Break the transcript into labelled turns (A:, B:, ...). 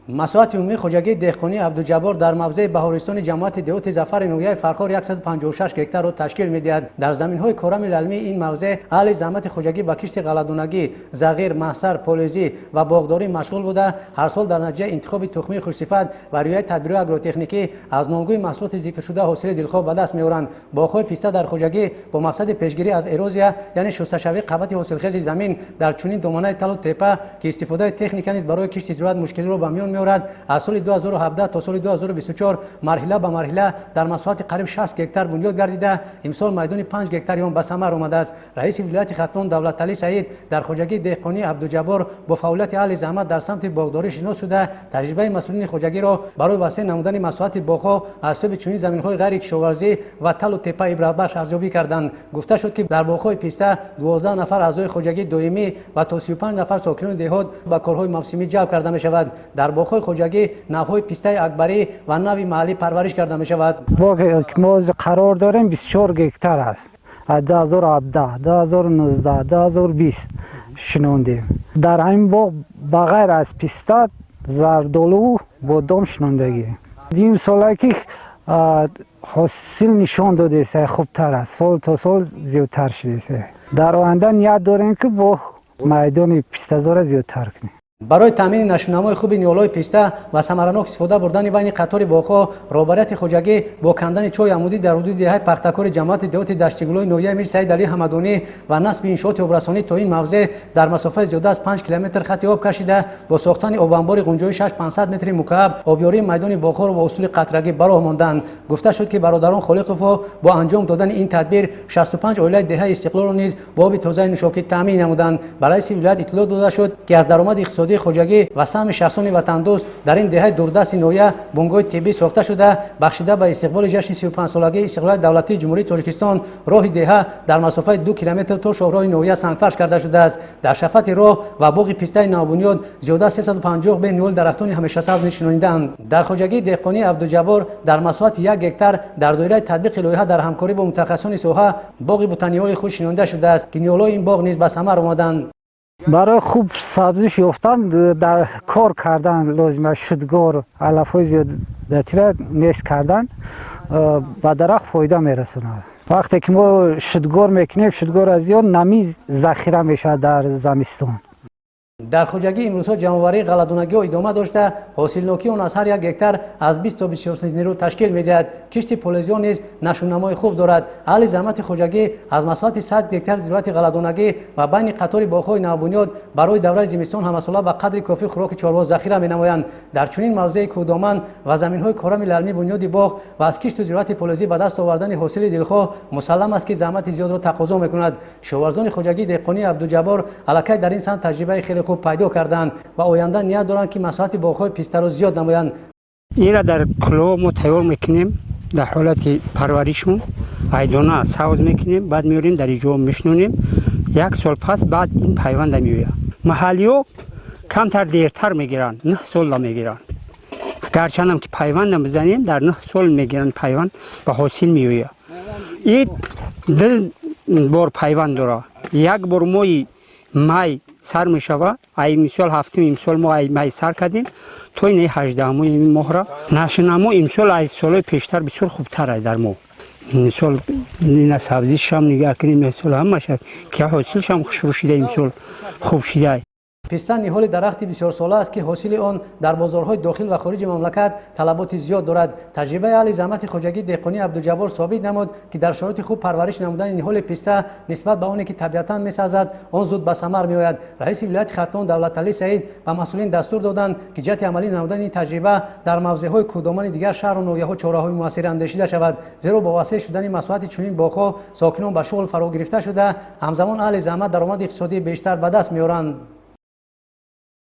A: مساحت عمومی خوجگی دهقانی عبدالجبار در موضع بهارستان جماعت دهات ظفر نویه فرخار 156 هکتار را تشکیل می‌دهد. در زمین‌های کرم العلمی این موضع اهل زحمت خوجگی با کشت غله‌دونگی، زغیر، محصر، پولیزی و باغداری مشغول بوده هر سال در نتیجه انتخاب تخمی خوش‌صفت و رعایت تدبیرات آگروتکنیکی از نامگوی محصولات ذکر شده حاصل دلخواه به دست می‌آورند. باغ‌های پیسته در خوجگی با مقصد پیشگیری از اروزیا یعنی شست‌شوی قبط حاصلخیز زمین در چنین دامنه تل و تپه که استفاده تکنیک نیز برای کشت زراعت مشکلی را به میان می‌آورد. از سال 2017 تا سال 2024 مرحله به مرحله در مساحت قریب 60 هکتار بنیاد گردیده امسال میدان 5 هکتار هم به ثمر آمده است. رئیس ولایت ختلان دولت علی سعید در خوجگی دهقانی عبدالجبار با فعالیت اهل زحمت در سمت باغداری شناس شده تجربه مسئولین خوجگی را برای وسیع نمودن مساحت باغ‌ها از سبب چنین زمین‌های غیر کشاورزی و تل و تپه عبرت بخش ارزیابی کردند. گفته شد که در باغ‌های پیسته 12 نفر اعضای خوجگی دائمی و تا 35 نفر ساکنان دهات به کارهای موسمی جلب کرده می‌شود. در باغ‌های خوجگی نوهای پیسته اکبری و نوی محلی پرورش کرده می‌شود.
B: باغ که ما قرار داریم 24 هکتار است. 2017 2019 2020 شنوندیم. در این باغ بغیر از پیسته زردالو بادام شنوندگی. این سالی که حاصل نشان داده است خوبتر است، سال تا سال زیادتر شده است. در آینده نیت داریم که با میدان پیسته زار زیادتر کنیم.
A: برای تامین نشونامای خوب نیالای پیسته و ثمرناک استفاده بردن بین قطار باغ‌ها رهبریت خوجگی با کندن چای عمودی در حدود دهه پختکار جماعت دهات دشتگلوی نویه امیر سعید علی حمدانی و نصب انشاءات آبرسانی تا این موضع در مسافت زیاده از 5 کیلومتر خط آب کشیده با ساختن آب انبار گنجایش 500 متر مکعب آبیاری میدان باغ‌ها را با اصول قطرگی براه ماندند. گفته شد که برادران خالق‌فو با انجام دادن این تدبیر 65 عائله دهه استقلال را نیز با آب تازه نوشابه تامین نمودند. برای ولایت اطلاع داده شد که از درآمد اقتصادی خوجگی و سهم شخصان وطن دوست در این دهه دوردست نویه بنگاه طبی ساخته شده بخشیده به استقبال جشن 35 سالگی استقلال دولتی جمهوری تاجیکستان راه دهه در مسافت 2 کیلومتر تا شاهراه نویه سنگفرش کرده شده است. در شفت راه و باغ پیسته نوبنیاد زیاده از 350 بین نول درختان همیشه سبز نشانیدند. در خوجگی دهقانی عبدالجبار در مساحت 1 هکتار در دایره تطبیق لایحه در همکاری با متخصصان ساحه باغ بوتانیول خود شناخته شده است که نیالای این باغ نیز به ثمر آمدند.
B: برای خوب سبزی یافتن در کار کردن لازمه شدگار علف‌های زیادتی را نیست کردن به درخت فایده میرسونه. وقتی که ما شدگار میکنیم شدگار از زیاد نمی ذخیره میشه در زمستان.
A: در خوجگی امروزها جمع‌آوری غله‌دونگی ادامه داشته حاصلناکی آن از هر 1 هکتار از 20 تا 24 نیرو تشکیل می‌دهد. کشت پولیزیون نیز نشوننمای خوب دارد. اهل زحمت خوجگی از مساحت 100 هکتار زراعت غله‌دونگی و بین قطار باغ‌های نوبنیاد برای دوره زمستان همساله به قدر کافی خوراک چاروا ذخیره می‌نمایند. در چنین موضع کودامن و زمین‌های کرم العلمی بنیاد باغ و از کشت و زراعت پولیزی به دست آوردن حاصل دلخواه مسلم است که زحمت زیاد را تقاضا می‌کند. شاورزان خوجگی دهقانی عبدالجبار علاقه در این سمت تجربه خیلی خوب پیدا کردند و آینده نیت دارند که مساحت باغ‌های پیسته را زیاد نمایند.
C: این را در کلو ما تیار میکنیم در حالت پرورشمون ایدانه سبز میکنیم بعد میاریم در اینجا میشنونیم 1 سال پس بعد این پیوند میویه. محلی‌ها کمتر دیرتر میگیرن 9 سال میگیرن گرچه هم که پیوند بزنیم در 9 سال میگیرن پیوند به حاصل میویه. این دل بار پیوند داره یک بار مای می سر می شود ای مثال هفتم امسال ما ای می سر کردیم تو این 18 این ماه را نشنمو امسال از سال پیشتر بسیار خوبتر است. در ما مثال این سبزیش هم نگاه کنیم مثال همش که حاصلش هم شروع شده امسال خوب شده.
A: پیسته نهال درختی بسیار ساله است که حاصل آن در بازارهای داخل و خارج مملکت طلبات زیاد دارد. تجربه اهل زحمت خوجگی دهقانی عبدالجبار ثابت نمود که در شرایط خوب پرورش نمودن نهال پیسته نسبت به آنی که طبیعتاً می‌سازد آن زود به ثمر می‌آید. رئیس ولایت ختلان دولت علی سعید و مسئولین دستور دادند که جهت عملی نمودن این تجربه در موضع‌های کودمان دیگر شهر و نویه‌ها چاره‌های موثر اندیشیده شود زیرا با واسطه شدن مساحت چنین باغ‌ها ساکنان به شغل فرا گرفته شده همزمان اهل زحمت درآمد اقتصادی بیشتر به دست می‌آورند.